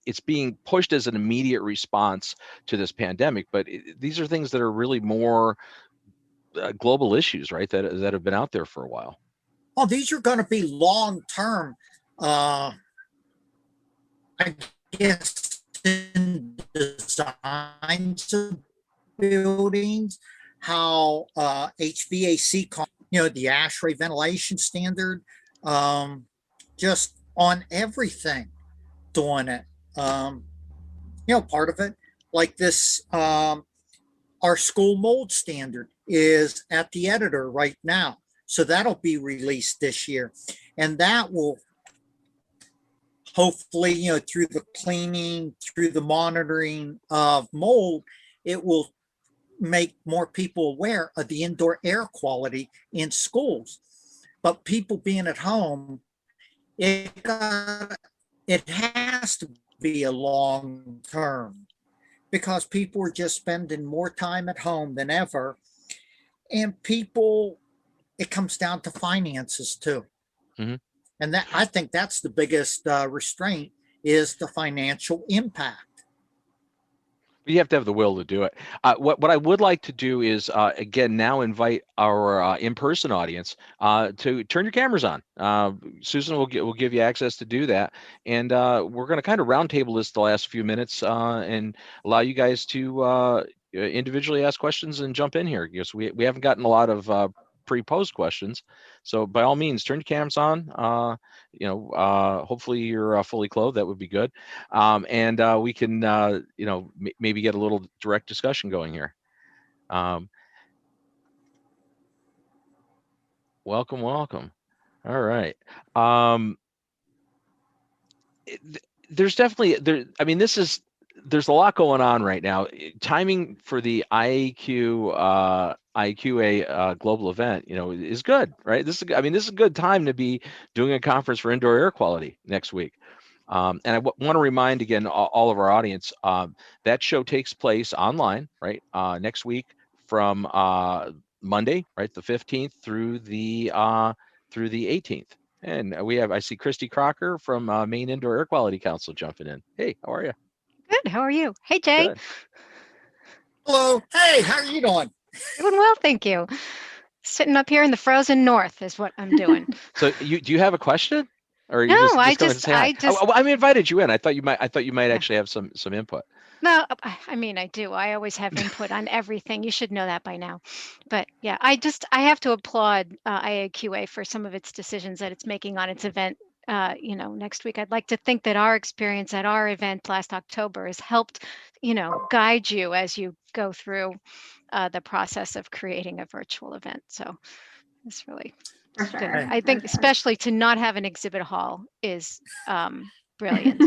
it's being pushed as an immediate response to this pandemic, but these are things that are really more global issues, right? That have been out there for a while. Oh, these are going to be long-term, I guess, in designs of buildings, how HVAC, the ASHRAE ventilation standard, just on everything, doing it. Part of it, like this, our school mold standard is at the editor right now. So that'll be released this year. And that will hopefully, through the cleaning, through the monitoring of mold, it will make more people aware of the indoor air quality in schools. But people being at home, it has to be a long term, because people are just spending more time at home than ever. And it comes down to finances too. And that, I think that's the biggest restraint, is the financial impact. You have to have the will to do it. What I would like to do is, again, now invite our in-person audience to turn your cameras on. Susan will give you access to do that. And we're going to kind of roundtable this the last few minutes and allow you guys to individually ask questions and jump in here, because we haven't gotten a lot of pre-posed questions. So by all means, turn your cameras on. Hopefully you're fully clothed. That would be good. And we can, maybe get a little direct discussion going here. Welcome. All right. There's definitely I mean, there's a lot going on right now. Timing for the IAQA global event, is good, right? This is a good time to be doing a conference for indoor air quality next week. And I want to remind again all of our audience, that show takes place online, right? Next week from Monday, right, the 15th through the 18th. And I see Christy Crocker from Maine Indoor Air Quality Council jumping in. Hey, how are you? Good. How are you? Hey, Jay. Good. Hello. Hey, how are you doing? Doing well, thank you. Sitting up here in the frozen north is what I'm doing. So do you have a question? Or are you No, just coming to say hi? I invited you in. I thought you might actually have some input. No, I mean, I do. I always have input on everything. You should know that by now. But yeah, I have to applaud IAQA for some of its decisions that it's making on its event. Next week. I'd like to think that our experience at our event last October has helped, guide you as you go through the process of creating a virtual event. So it's really For good. sure. I think especially to not have an exhibit hall is brilliant.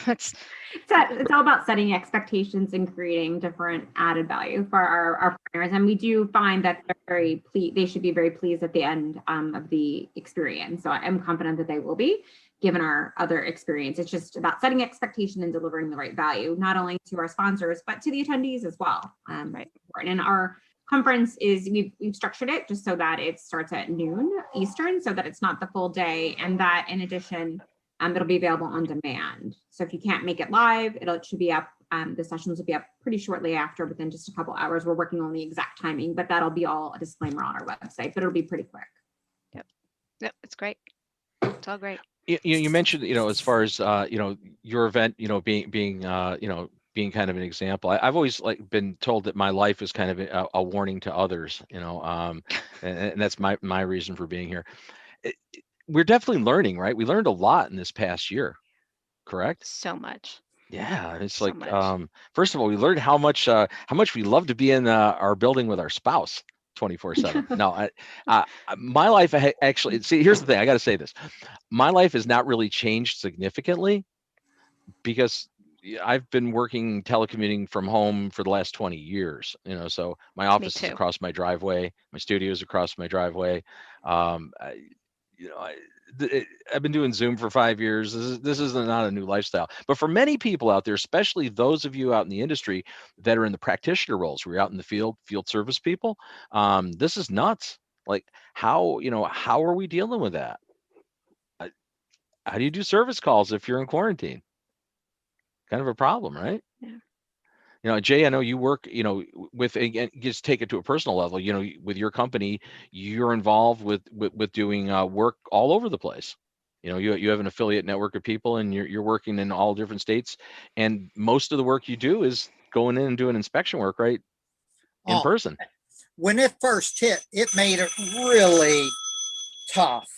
It's all about setting expectations and creating different added value for our partners. And we do find that they should be very pleased at the end of the experience. So I'm confident that they will be, given our other experience. It's just about setting expectation and delivering the right value, not only to our sponsors, but to the attendees as well. Right. And our conference is, we've structured it just so that it starts at noon Eastern, so that it's not the full day. And that in addition, it'll be available on demand. So if you can't make it live, it should be up. The sessions will be up pretty shortly after, within just a couple hours. We're working on the exact timing, but that'll be all a disclaimer on our website, but it'll be pretty quick. Yep, it's great. It's all great. You mentioned, as far as, your event, being kind of an example. I've always been told that my life is kind of a warning to others, and that's my reason for being here. We're definitely learning, right? We learned a lot in this past year, correct? So much. Yeah, it's So like, much. first of all, we learned how much we love to be in our building with our spouse 24/7. No, my life actually, see, here's the thing. I got to say this. My life has not really changed significantly because I've been working telecommuting from home for the last 20 years, so my office is across my driveway, my studio is across my driveway. I've been doing Zoom for 5 years. This is not a new lifestyle. But for many people out there, especially those of you out in the industry that are in the practitioner roles, we're out in the field service people, this is nuts. Like how are we dealing with that? How do you do service calls if you're in quarantine? Kind of a problem, right? Yeah. Jay, I know you work, with, again, just take it to a personal level, with your company, you're involved with doing work all over the place. You have an affiliate network of people and you're working in all different states. And most of the work you do is going in and doing inspection work, right? In person. When it first hit, it made it really tough.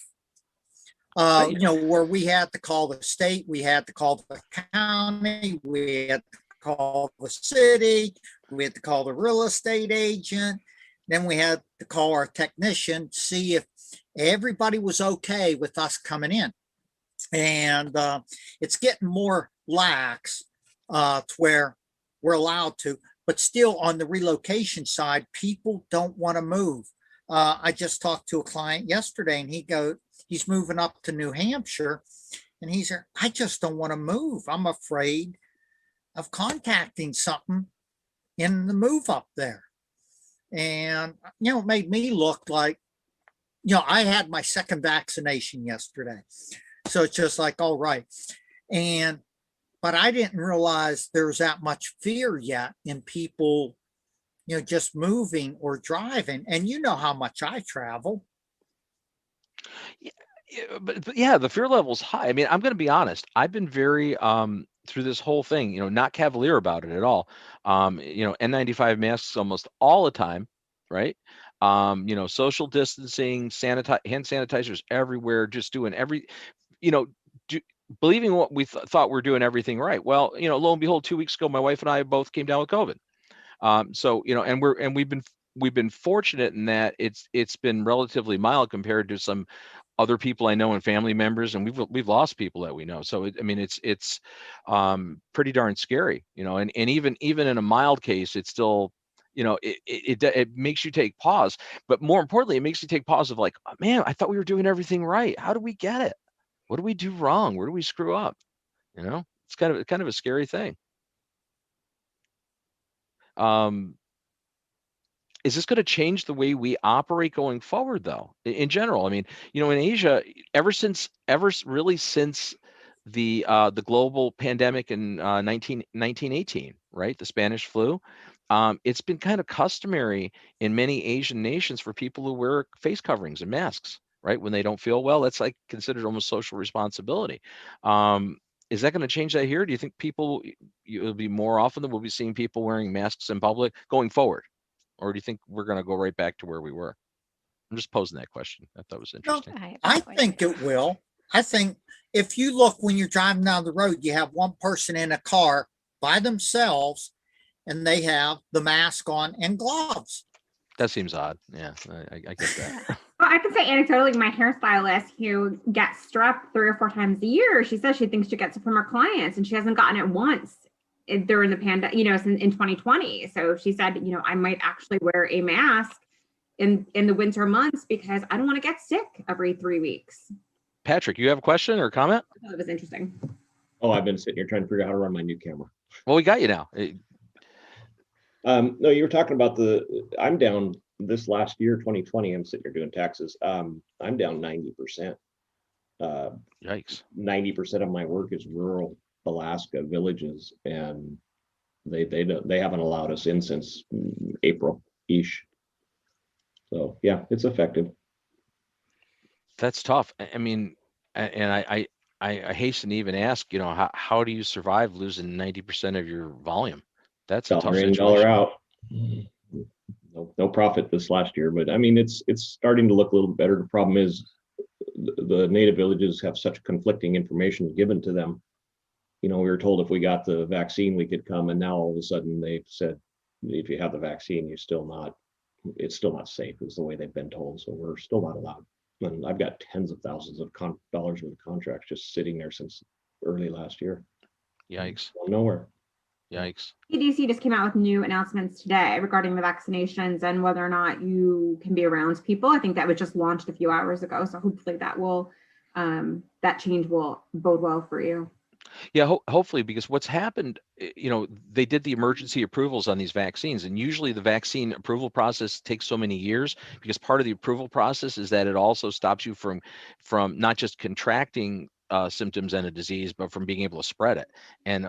Where we had to call the state, we had to call the county, we had to call the city, we had to call the real estate agent, then we had to call our technician, see if everybody was okay with us coming in. And it's getting more lax to where we're allowed to, but still on the relocation side, people don't want to move. I just talked to a client yesterday and he's moving up to New Hampshire and he's there. I just don't want to move. I'm afraid of contacting something in the move up there. And, it made me look like, I had my second vaccination yesterday. So it's just like, all right. But I didn't realize there's that much fear yet in people, just moving or driving. And you know how much I travel. But yeah, the fear level's high. I mean, I'm going to be honest. I've been very, through this whole thing, not cavalier about it at all. N95 masks almost all the time, right? Social distancing, hand sanitizers everywhere, just doing believing what we thought we're doing everything right. Well, lo and behold, 2 weeks ago, my wife and I both came down with COVID. And we've been fortunate in that it's been relatively mild compared to some other people I know and family members, and we've lost people that we know. So it's pretty darn scary, and even in a mild case, it's still, it makes you take pause. But more importantly, it makes you take pause of like, oh, man, I thought we were doing everything right. How do we get it? What do we do wrong? Where do we screw up? It's kind of a scary thing. Is this going to change the way we operate going forward, though? In general, I mean, in Asia, really since the global pandemic in 1918, right, the Spanish flu, it's been kind of customary in many Asian nations for people to wear face coverings and masks, right? When they don't feel well, that's like considered almost social responsibility. Is that going to change that here? Do you think people, it'll be more often that we'll be seeing people wearing masks in public going forward? Or do you think we're going to go right back to where we were? I'm just posing that question. I thought it was interesting. I think it will. I think if you look when you're driving down the road, you have one person in a car by themselves and they have the mask on and gloves. That seems odd. Yeah, I get that. Well, I can say anecdotally, my hairstylist who gets strep 3 or 4 times a year, she says she thinks she gets it from her clients and she hasn't gotten it once during the pandemic, in 2020. So she said, I might actually wear a mask in the winter months because I don't want to get sick every 3 weeks. Patrick, you have a question or comment? I thought it was interesting. Oh, I've been sitting here trying to figure out how to run my new camera. Well, we got you now. No, you were talking about I'm down this last year, 2020, I'm sitting here doing taxes. I'm down 90%. Yikes. 90% of my work is rural Alaska villages, and they haven't allowed us in since April-ish. So yeah, it's effective. That's tough. I mean, and I hasten to even ask, how do you survive losing 90% of your volume? That's a tough $1 in, situation. $1 out. No profit this last year, but I mean, it's starting to look a little better. The problem is the native villages have such conflicting information given to them. We were told if we got the vaccine, we could come, and now all of a sudden they've said, if you have the vaccine, it's still not safe, is the way they've been told. So we're still not allowed. And I've got tens of thousands of dollars worth of contracts just sitting there since early last year. Yikes. Nowhere. Yikes. CDC just came out with new announcements today regarding the vaccinations and whether or not you can be around people. I think that was just launched a few hours ago. So hopefully that will, that change will bode well for you. Yeah, hopefully, because what's happened, they did the emergency approvals on these vaccines, and usually the vaccine approval process takes so many years because part of the approval process is that it also stops you from not just contracting symptoms and a disease, but from being able to spread it. And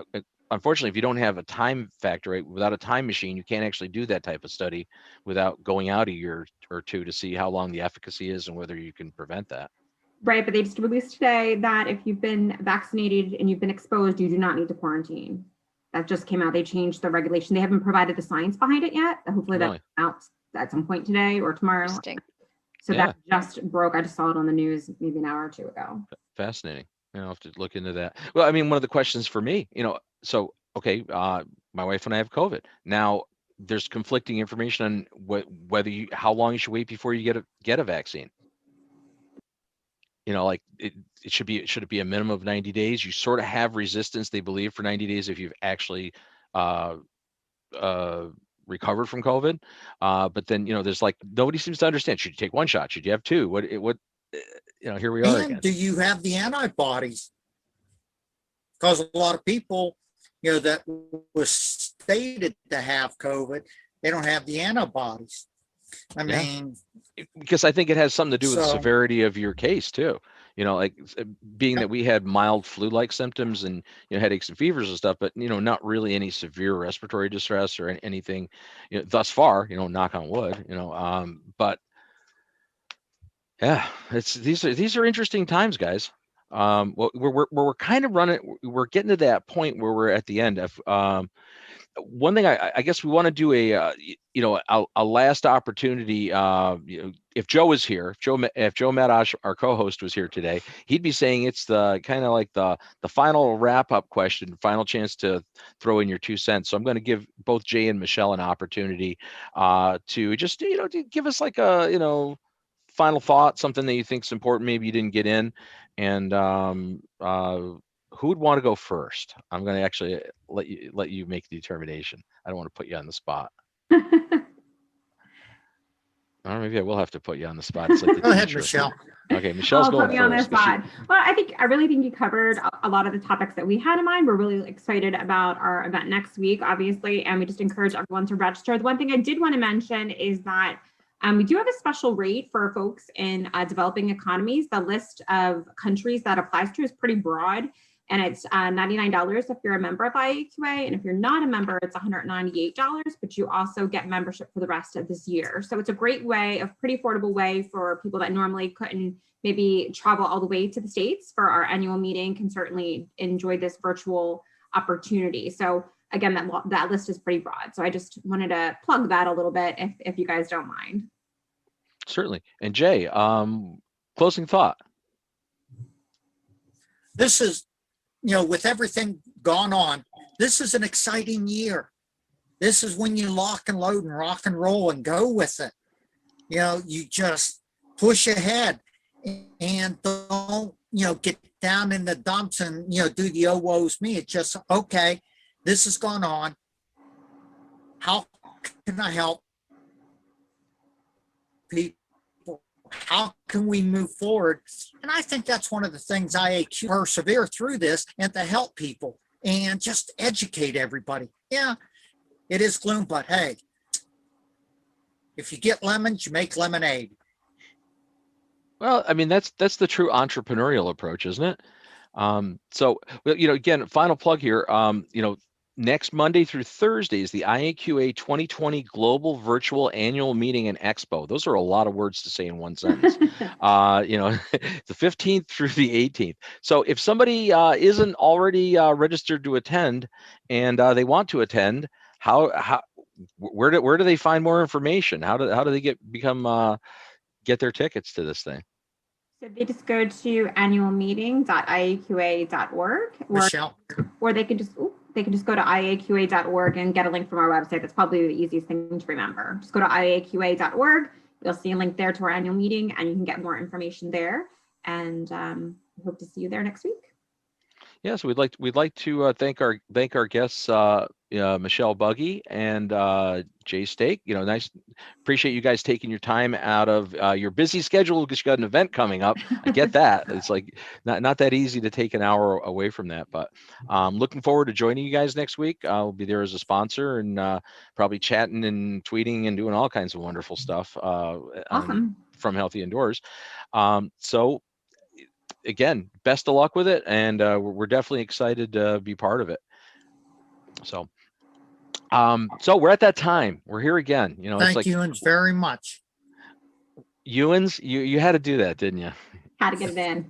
unfortunately, if you don't have a time factor, right, without a time machine, you can't actually do that type of study without going out a year or two to see how long the efficacy is and whether you can prevent that. Right, but they just released today that if you've been vaccinated and you've been exposed, you do not need to quarantine. That just came out. They changed the regulation. They haven't provided the science behind it yet. Hopefully Really? that's out at some point today or tomorrow. Interesting. So Yeah. that just broke. I just saw it on the news maybe an hour or two ago. Fascinating. I'll have to look into that. Well, I mean, one of the questions for me, so, okay, my wife and I have COVID. Now, there's conflicting information on how long you should wait before you get a vaccine. Like should it be a minimum of 90 days? You sort of have resistance, they believe, for 90 days if you've actually recovered from COVID. But then, there's nobody seems to understand. Should you take one shot? Should you have two? What, here we are And again. do you have the antibodies? Because a lot of people, that was stated to have COVID, they don't have the antibodies. I mean, because I think it has something to do with the So- severity of your case too. Being that we had mild flu-like symptoms and headaches and fevers and stuff, but not really any severe respiratory distress or anything thus far. Knock on wood. But yeah, these are interesting times, guys. Well, we're kind of we're getting to that point where we're at the end of. One thing I guess we want to do a last opportunity. If Joe was here, if Joe Madash, our co-host, was here today, he'd be saying it's the kind of like the final wrap-up question, final chance to throw in your 2 cents. So I'm going to give both Jay and Michele an opportunity to just to give us like a final thought, something that you think is important, maybe you didn't get in, and who would want to go first? I'm going to actually let you make the determination. I don't want to put you on the spot. Or maybe I will have to put you on the spot. It's like the go ahead, teacher. Michele. Okay, Michelle's going put me on the first. 'cause spot. Well, I really think you covered a lot of the topics that we had in mind. We're really excited about our event next week, obviously, and we just encourage everyone to register. The one thing I did want to mention is that we do have a special rate for folks in developing economies. The list of countries that applies to is pretty broad. And it's $99 if you're a member of IAQA. And if you're not a member, it's $198, but you also get membership for the rest of this year. So it's a great way, a pretty affordable way for people that normally couldn't maybe travel all the way to the States for our annual meeting, can certainly enjoy this virtual opportunity. So again, that list is pretty broad. So I just wanted to plug that a little bit if you guys don't mind. Certainly. And Jay, closing thought. This is, with everything gone on, this is an exciting year. This is when you lock and load and rock and roll and go with it. You just push ahead and don't, get down in the dumps and, do the oh, woe's me. It's just, okay, this has gone on. How can I help people? How can we move forward? And I think that's one of the things IAQ persevere through this, and to help people and just educate everybody. Yeah, it is gloom, but hey, if you get lemons, you make lemonade. Well, I mean, that's the true entrepreneurial approach, isn't it? So, again, final plug here. Next Monday through Thursday is the IAQA 2020 Global Virtual Annual Meeting and Expo. Those are a lot of words to say in one sentence. The 15th through the 18th. So if somebody isn't already registered to attend and they want to attend, where do they find more information? How do they get their tickets to this thing? So they just go to annualmeeting.iaqa.org, or they can just go to IAQA.org and get a link from our website. That's probably the easiest thing to remember. Just go to IAQA.org. You'll see a link there to our annual meeting, and you can get more information there. And we hope to see you there next week. Yes, we'd like to thank our guests, Michele Buggy and Jay Stake. Nice. Appreciate you guys taking your time out of your busy schedule because you got an event coming up. I get that. It's like not that easy to take an hour away from that, but looking forward to joining you guys next week. I'll be there as a sponsor and probably chatting and tweeting and doing all kinds of wonderful stuff. Awesome. From Healthy Indoors. So again, best of luck with it, and we're definitely excited to be part of it. So we're at that time. We're here again. Thank you very much. Ewens, you had to do that, didn't you? Had to get it in.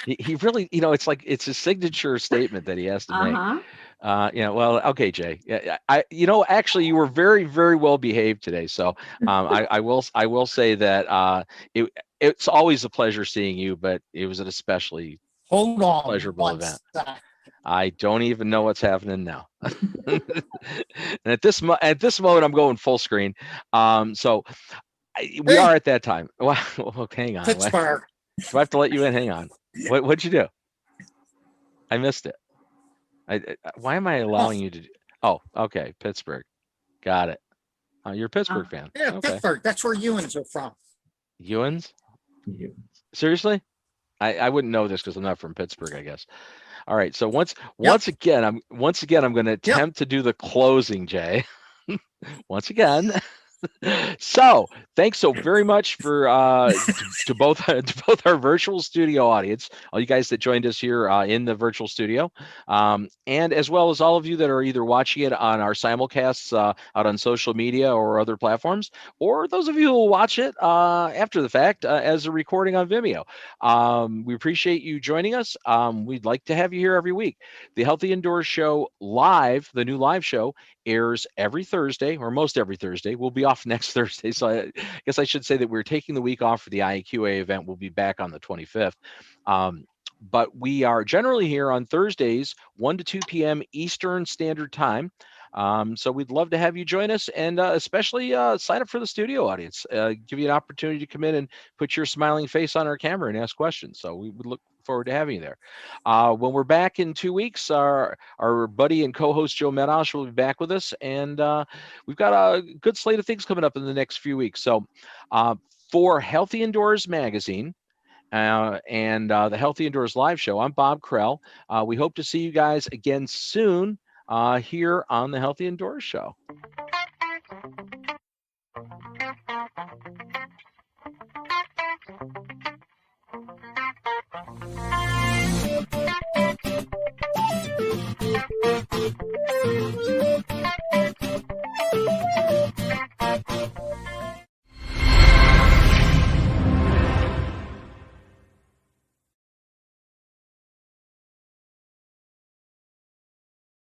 He really, it's like it's a signature statement that he has to make. Well, okay, Jay. Yeah, actually, you were very, very well behaved today. So I will say that it's always a pleasure seeing you, but it was an especially pleasurable event. I don't even know what's happening now. And at this moment, I'm going full screen. So we are at that time. Well, hang on. Pittsburgh. Do I have to let you in? Hang on. What'd you do? I missed it. Why am I allowing you to do? Oh, okay. Pittsburgh. Got it. You're a Pittsburgh fan. Yeah, okay. Pittsburgh. That's where Ewens are from. Ewens? Seriously? I wouldn't know this because I'm not from Pittsburgh, I guess. All right. So once again, I'm going to attempt to do the closing, Jay. Once again. So thanks so very much for to both our virtual studio audience, all you guys that joined us here in the virtual studio, and as well as all of you that are either watching it on our simulcasts out on social media or other platforms, or those of you who will watch it after the fact as a recording on Vimeo. We appreciate you joining us. We'd like to have you here every week. The Healthy Indoors Show live, the new live show, airs every Thursday, or most every Thursday. We'll be off next Thursday, so I guess I should say that we're taking the week off for the IAQA event. We'll be back on the 25th. But we are generally here on Thursdays, 1 to 2 p.m. Eastern Standard Time. So we'd love to have you join us, and especially sign up for the studio audience. Give you an opportunity to come in and put your smiling face on our camera and ask questions. So we would look forward to having you there. When we're back in 2 weeks, our buddy and co-host Joe Medosh will be back with us, and we've got a good slate of things coming up in the next few weeks. So for Healthy Indoors Magazine and the Healthy Indoors Live Show, I'm Bob Krell. We hope to see you guys again soon here on the Healthy Indoors Show.